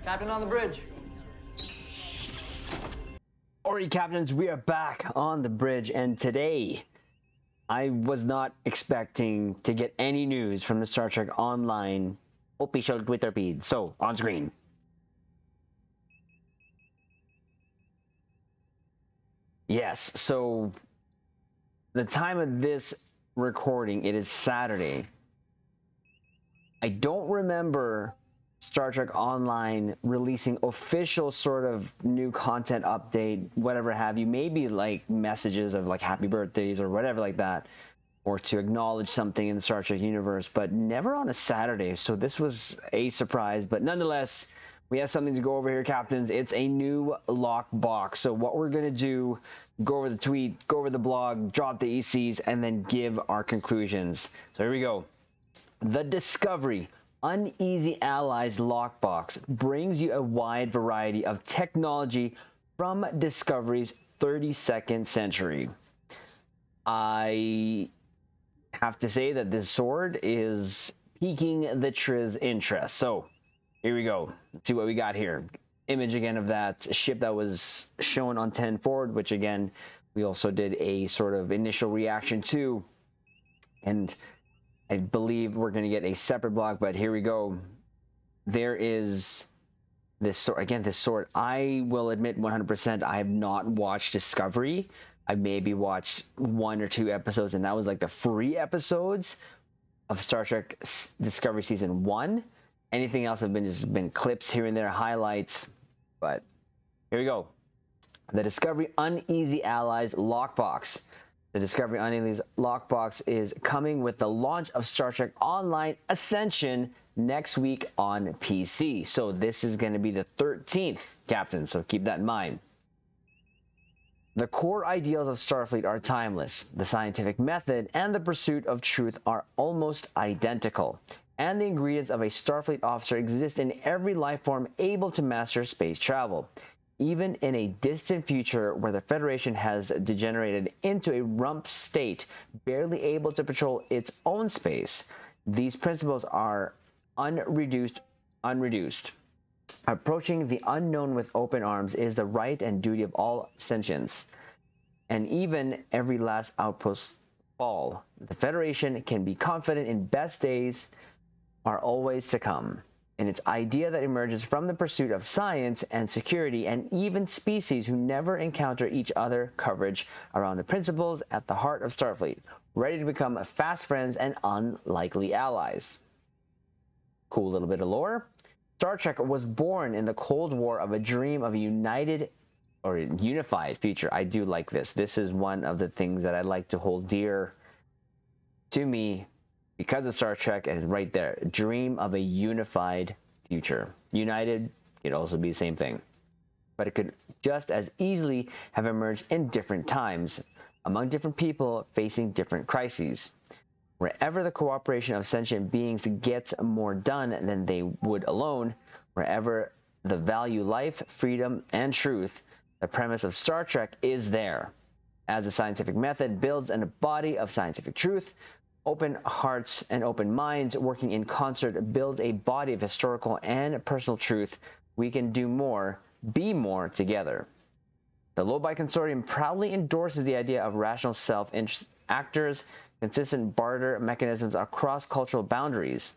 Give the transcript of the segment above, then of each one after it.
Captain on the bridge. Alright, captains, we are back on the bridge, and today I was not expecting to get any news from the Star Trek Online official Twitter feed. So, on screen. Yes, so the time of this recording, it is Saturday. I don't remember Star Trek Online releasing official sort of new content update, whatever have you, maybe like messages of like happy birthdays or whatever like that, or to acknowledge something in the Star Trek universe, but never on a Saturday. So this was a surprise, but nonetheless, we have something to go over here, captains. It's a new lockbox. So what we're going to do, go over the tweet, go over the blog, drop the ECs, and then give our conclusions. So here we go. The Discovery Uneasy Allies lockbox brings you a wide variety of technology from Discovery's 32nd century. I have to say that this sword is piquing the Triz interest. So here we go. Let's see what we got here. Image again of that ship that was shown on 10 forward, which again we also did a sort of initial reaction to, and I believe we're going to get a separate blog, but here we go. There is this sword. Again, this sword, I will admit 100% I have not watched Discovery. I maybe watched 1 or 2 episodes, and that was like the free episodes of Star Trek Discovery Season 1. Anything else have been clips here and there, highlights. But here we go. The Discovery Uneasy Allies lockbox. The Discovery Uneasy lockbox is coming with the launch of Star Trek Online Ascension next week on PC. So this is going to be the 13th, Captain, so keep that in mind. The core ideals of Starfleet are timeless. The scientific method and the pursuit of truth are almost identical. And the ingredients of a Starfleet officer exist in every life form able to master space travel. Even in a distant future where the Federation has degenerated into a rump state, barely able to patrol its own space, these principles are unreduced. Approaching the unknown with open arms is the right and duty of all sentients, and even every last outpost fall. The Federation can be confident in best days are always to come. And its idea that emerges from the pursuit of science and security, and even species who never encounter each other coverage around the principles at the heart of Starfleet, ready to become fast friends and unlikely allies. Cool little bit of lore. Star Trek was born in the Cold War of a dream of a united or unified future. I do like this. This is one of the things that I like to hold dear to me because of Star Trek, and right there, dream of a unified future. United could also be the same thing, but it could just as easily have emerged in different times, among different people facing different crises. Wherever the cooperation of sentient beings gets more done than they would alone, wherever the value life, freedom, and truth, the premise of Star Trek is there. As the scientific method builds a body of scientific truth, open hearts and open minds working in concert build a body of historical and personal truth. We can do more, be more together. The LLaP Consortium proudly endorses the idea of rational self-interest actors, consistent barter mechanisms across cultural boundaries,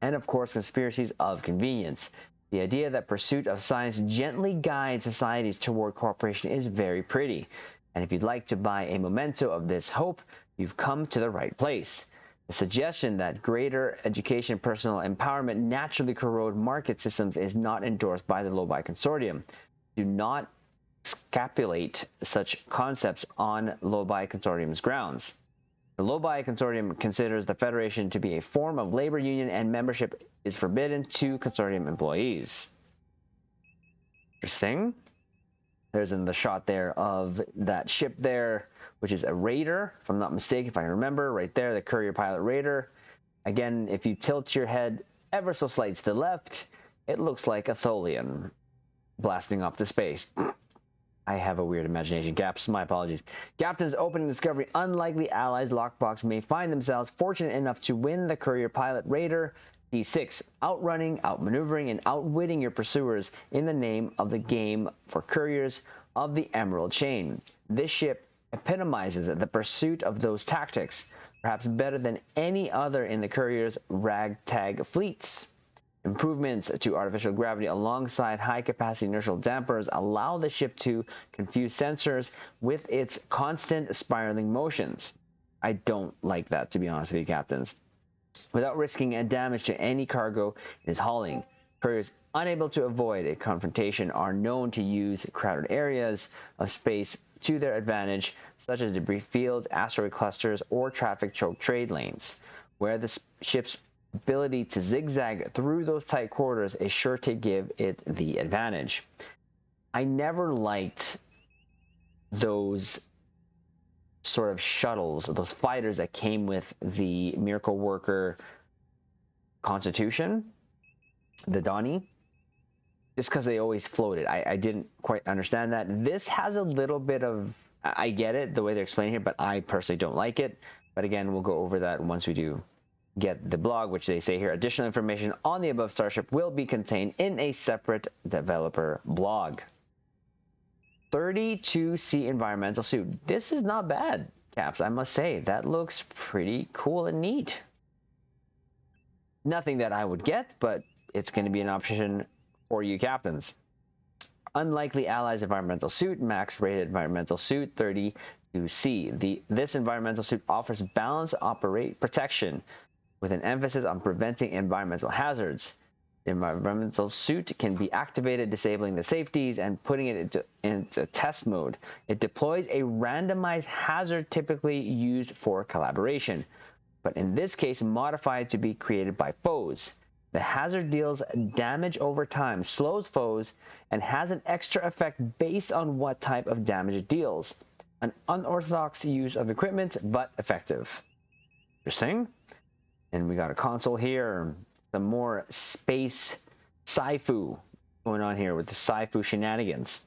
and of course conspiracies of convenience. The idea that pursuit of science gently guides societies toward cooperation is very pretty, and if you'd like to buy a memento of this hope, you've come to the right place. The suggestion that greater education and personal empowerment naturally corrode market systems is not endorsed by the LLaP Consortium. Do not scapulate such concepts on LLaP Consortium's grounds. The LLaP Consortium considers the Federation to be a form of labor union, and membership is forbidden to Consortium employees. Interesting. There's in the shot there of that ship there, which is a Raider, if I'm not mistaken, if I remember, right there, the Courier pilot Raider. Again, if you tilt your head ever so slightly to the left, it looks like a Tholian blasting off to space. I have a weird imagination. Gaps, my apologies. Captains opening Discovery Unlikely Allies lockbox may find themselves fortunate enough to win the Courier pilot Raider D6, outrunning, outmaneuvering, and outwitting your pursuers in the name of the game for couriers of the Emerald Chain. This ship epitomizes the pursuit of those tactics, perhaps better than any other in the courier's ragtag fleets. Improvements to artificial gravity alongside high-capacity inertial dampers allow the ship to confuse sensors with its constant spiraling motions. I don't like that, to be honest with you, captains. Without risking a damage to any cargo it is hauling, couriers unable to avoid a confrontation are known to use crowded areas of space to their advantage, such as debris fields, asteroid clusters, or traffic-choked trade lanes, where the ship's ability to zigzag through those tight quarters is sure to give it the advantage. I never liked those sort of shuttles, those fighters that came with the Miracle Worker Constitution, the Donnie, just because they always floated. I didn't quite understand that. This has a little bit of, I get it, the way they're explaining here, but I personally don't like it. But again, we'll go over that once we do get the blog, which they say here, additional information on the above starship will be contained in a separate developer blog. 32C environmental suit. This is not bad, Caps, I must say. That looks pretty cool and neat. Nothing that I would get, but it's going to be an option for you captains. Unlikely Allies environmental suit, max rated environmental suit 32C. This environmental suit offers balanced protection with an emphasis on preventing environmental hazards. The environmental suit can be activated, disabling the safeties and putting it into test mode. It deploys a randomized hazard typically used for collaboration, but in this case modified to be created by foes. The hazard deals damage over time, slows foes, and has an extra effect based on what type of damage it deals. An unorthodox use of equipment, but effective. Interesting. And we got a console here. Some more space sci-fu going on here with the sci-fu shenanigans.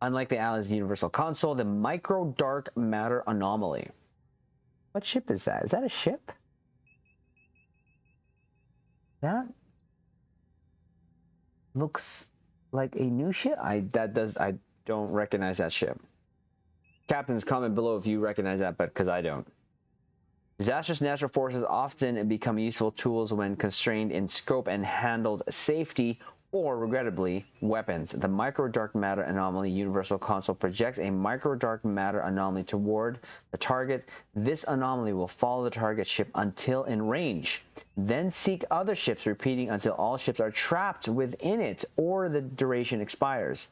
Unlike the Allies Universal Console, the Micro Dark Matter Anomaly. What ship is that? Is that a ship? That looks like a new ship. I don't recognize that ship. Captains, comment below if you recognize that, but because I don't. Disastrous natural forces often become useful tools when constrained in scope and handled safety, or regrettably, weapons. The Micro Dark Matter Anomaly Universal Console projects a Micro Dark Matter Anomaly toward the target. This anomaly will follow the target ship until in range, then seek other ships, repeating until all ships are trapped within it or the duration expires.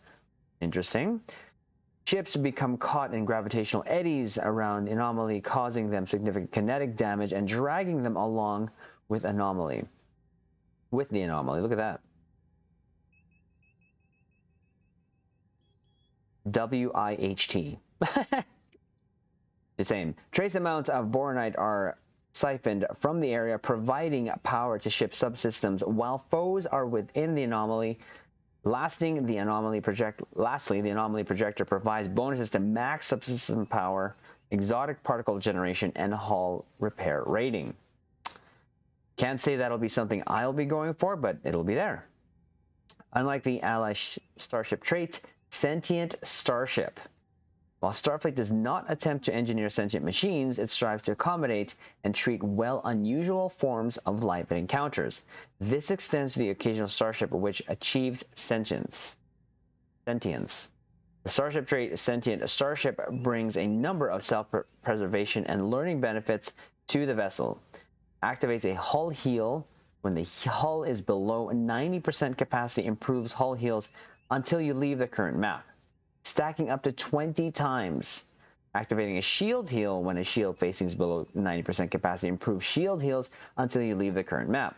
Interesting. Ships become caught in gravitational eddies around the anomaly, causing them significant kinetic damage and dragging them along with the anomaly. Look at that. WIHT. The same. Trace amounts of boronite are siphoned from the area, providing power to ship subsystems while foes are within the anomaly. Lastly, the anomaly projector provides bonuses to max subsystem power, exotic particle generation, and hull repair rating. Can't say that'll be something I'll be going for, but it'll be there. Unlike the Allied Starship trait, Sentient Starship. While Starfleet does not attempt to engineer sentient machines, it strives to accommodate and treat well unusual forms of life it encounters. This extends to the occasional starship which achieves sentience. The Starship trait Sentient Starship brings a number of self-preservation and learning benefits to the vessel. Activates a hull heal when the hull is below 90% capacity, improves hull heals until you leave the current map, stacking up to 20 times. Activating a shield heal when a shield facing is below 90% capacity, improves shield heals until you leave the current map,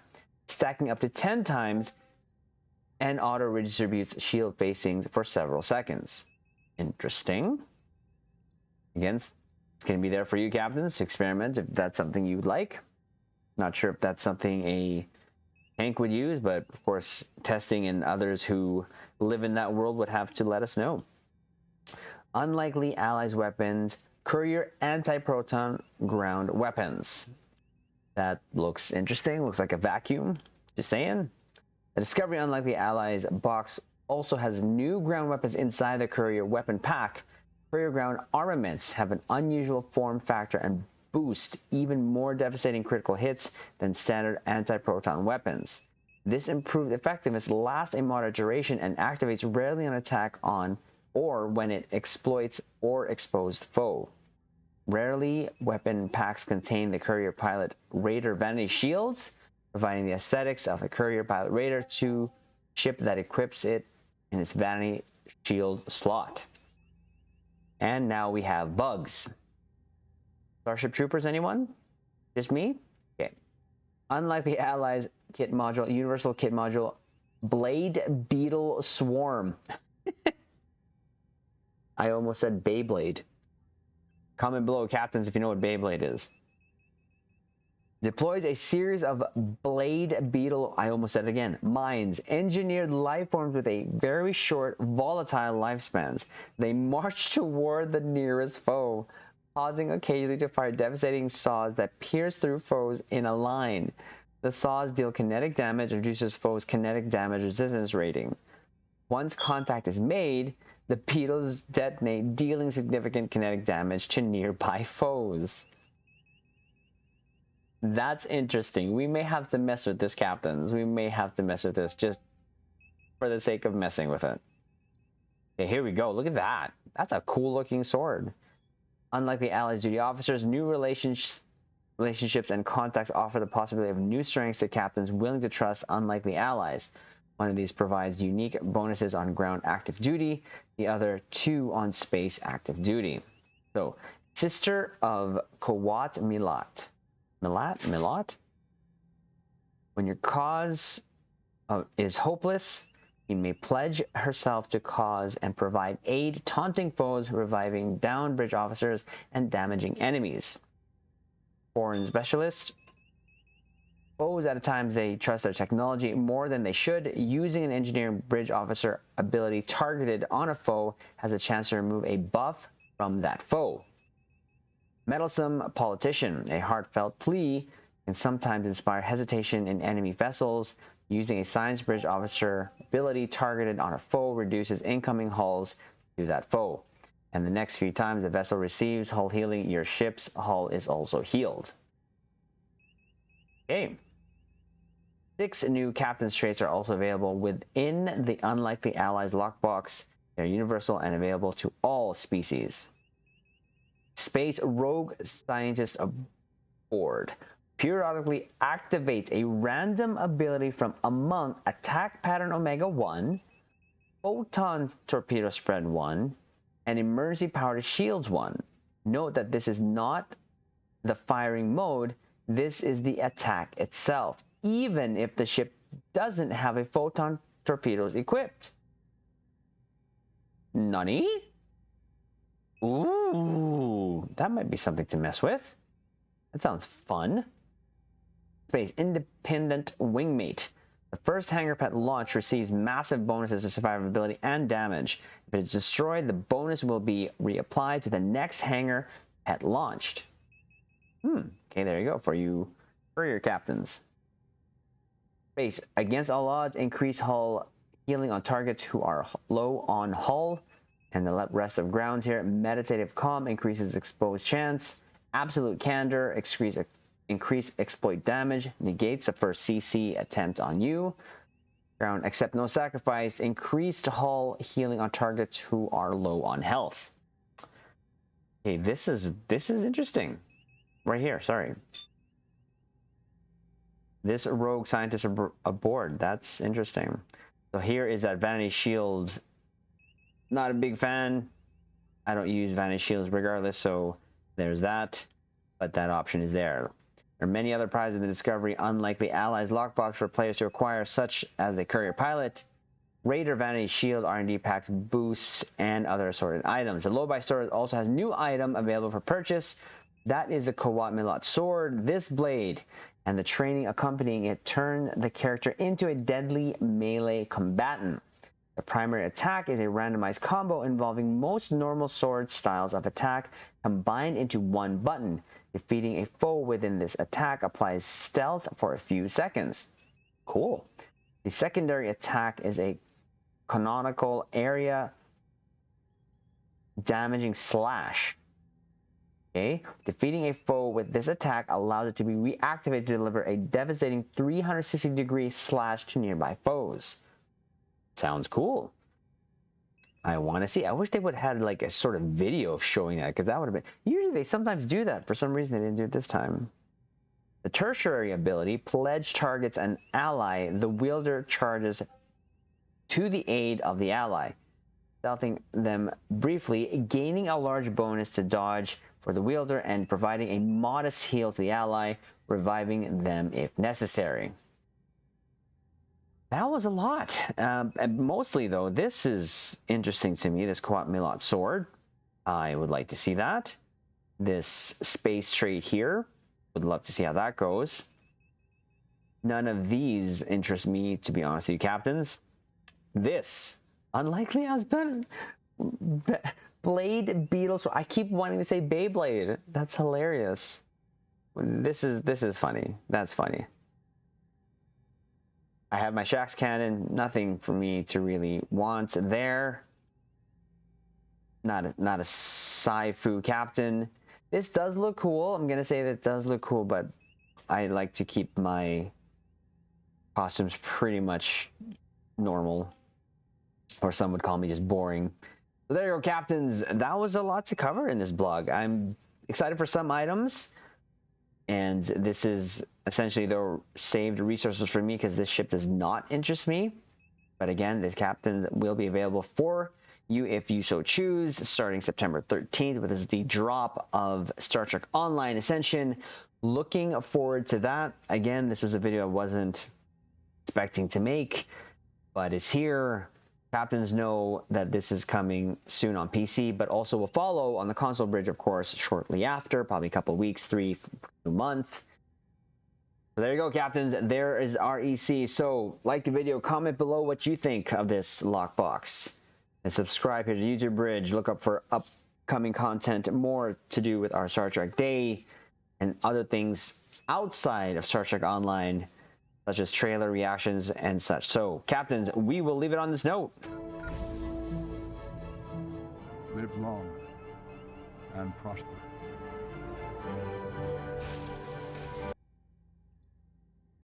stacking up to 10 times, and auto redistributes shield facings for several seconds. Interesting. Again, it's going to be there for you captains to experiment if that's something you would like. Not sure if that's something a tank would use, but of course testing and others who live in that world would have to let us know. Unlikely Allies weapons, Courier anti-proton ground weapons. That looks interesting. Looks like a vacuum. Just saying. The Discovery Unlikely Allies box also has new ground weapons inside the Courier weapon pack. Courier ground armaments have an unusual form factor and boost even more devastating critical hits than standard anti-proton weapons. This improved effectiveness lasts a moderate duration and activates rarely on attack on or when it exploits or exposed foe. Rarely, weapon packs contain the Courier Pilot Raider vanity shields, providing the aesthetics of the Courier Pilot Raider to ship that equips it in its vanity shield slot. And now we have bugs. Starship Troopers, anyone? Just me? Okay. Unlikely Allies kit module, Universal Kit Module, Blade Beetle Swarm. I almost said Beyblade. Comment below, captains, if you know what Beyblade is. Deploys a series of blade beetle, I almost said it again, mines, engineered life forms with a very short, volatile lifespans. They march toward the nearest foe, pausing occasionally to fire devastating saws that pierce through foes in a line. The saws deal kinetic damage and reduces foes' kinetic damage resistance rating. Once contact is made, the beetles detonate, dealing significant kinetic damage to nearby foes. That's interesting. We may have to mess with this, captains. We may have to mess with this just for the sake of messing with it. Okay, here we go. Look at that. That's a cool looking sword. Unlike the Allies duty officers, new relationships and contacts offer the possibility of new strengths to captains willing to trust unlikely allies. One of these provides unique bonuses on ground active duty, the other two on space active duty. So, Sister of Kawat Milat. Milat? When your cause is hopeless, he may pledge herself to cause and provide aid, taunting foes, reviving downed bridge officers, and damaging enemies. Foreign specialist. Foes at times they trust their technology more than they should. Using an engineering bridge officer ability targeted on a foe has a chance to remove a buff from that foe. Meddlesome politician. A heartfelt plea can sometimes inspire hesitation in enemy vessels. Using a science bridge officer ability targeted on a foe reduces incoming hulls to that foe. And the next few times the vessel receives hull healing, your ship's hull is also healed. Okay. 6 new captain's traits are also available within the Unlikely Allies lockbox. They're universal and available to all species. Space Rogue Scientist Aboard periodically activates a random ability from among Attack Pattern Omega 1, Photon Torpedo Spread 1, and Emergency Powered Shields 1. Note that this is not the firing mode, this is the attack itself, even if the ship doesn't have a photon torpedoes equipped. Nani? Ooh, that might be something to mess with. That sounds fun. Space Independent Wingmate. The first hangar pet launch receives massive bonuses to survivability and damage. If it is destroyed, the bonus will be reapplied to the next hangar pet launched. Okay, there you go for you Courier captains. Space Against all odds, increase hull healing on targets who are low on hull. And the rest of grounds here. Meditative Calm increases exposed chance. Absolute Candor increase exploit damage. Negates the first CC attempt on you. Ground Accept No Sacrifice. Increased hull healing on targets who are low on health. Okay, this is interesting. Right here, sorry. This rogue scientist aboard. That's interesting. So here is that vanity shields. Not a big fan. I don't use vanity shields regardless, so there's that. But that option is there. There are many other prizes in the Discovery Unlikely Allies lockbox for players to acquire, such as the Courier Pilot, Raider Vanity Shield, R&D packs, boosts, and other assorted items. The Low Buy store also has a new item available for purchase. That is the Kawat Milat sword. This blade and the training accompanying it turn the character into a deadly melee combatant. The primary attack is a randomized combo involving most normal sword styles of attack combined into one button. Defeating a foe within this attack applies stealth for a few seconds. Cool. The secondary attack is a canonical area damaging slash. Okay. Defeating a foe with this attack allows it to be reactivated to deliver a devastating 360-degree slash to nearby foes. Sounds cool. I want to see. I wish they would have had like a sort of video of showing that, because that would have been. Usually they sometimes do that. For some reason they didn't do it this time. The tertiary ability, Pledge targets an ally. The wielder charges to the aid of the ally, stealthing them briefly, gaining a large bonus to dodge for the wielder and providing a modest heal to the ally, reviving them if necessary. That was a lot. And mostly, though, this is interesting to me, this Co-op Milot sword. I would like to see that. This space trade here. Would love to see how that goes. None of these interest me, to be honest with you, captains. This. Unlikely as Blade Beetle. I keep wanting to say Beyblade. That's hilarious. This is funny. That's funny. I have my Shax cannon. Nothing for me to really want there. Not a Sci-Fu captain. This does look cool. I'm gonna say that it does look cool, but I like to keep my costumes pretty much normal, or some would call me just boring. So there you go, captains. That was a lot to cover in this blog. I'm excited for some items, and this is essentially the saved resources for me because this ship does not interest me. But again, this captain will be available for you if you so choose, starting September 13th, which is the drop of Star Trek Online Ascension. Looking forward to that. Again, this was a video I wasn't expecting to make, but it's here. Captains know that this is coming soon on PC, but also will follow on the console bridge, of course, shortly after, probably a couple of weeks, 3 months. So there you go, captains. There is REC. So like the video, comment below what you think of this lockbox, and subscribe here to YouTube Bridge. Look up for upcoming content, more to do with our Star Trek Day and other things outside of Star Trek Online, such as trailer reactions and such. So, captains, we will leave it on this note. Live long and prosper.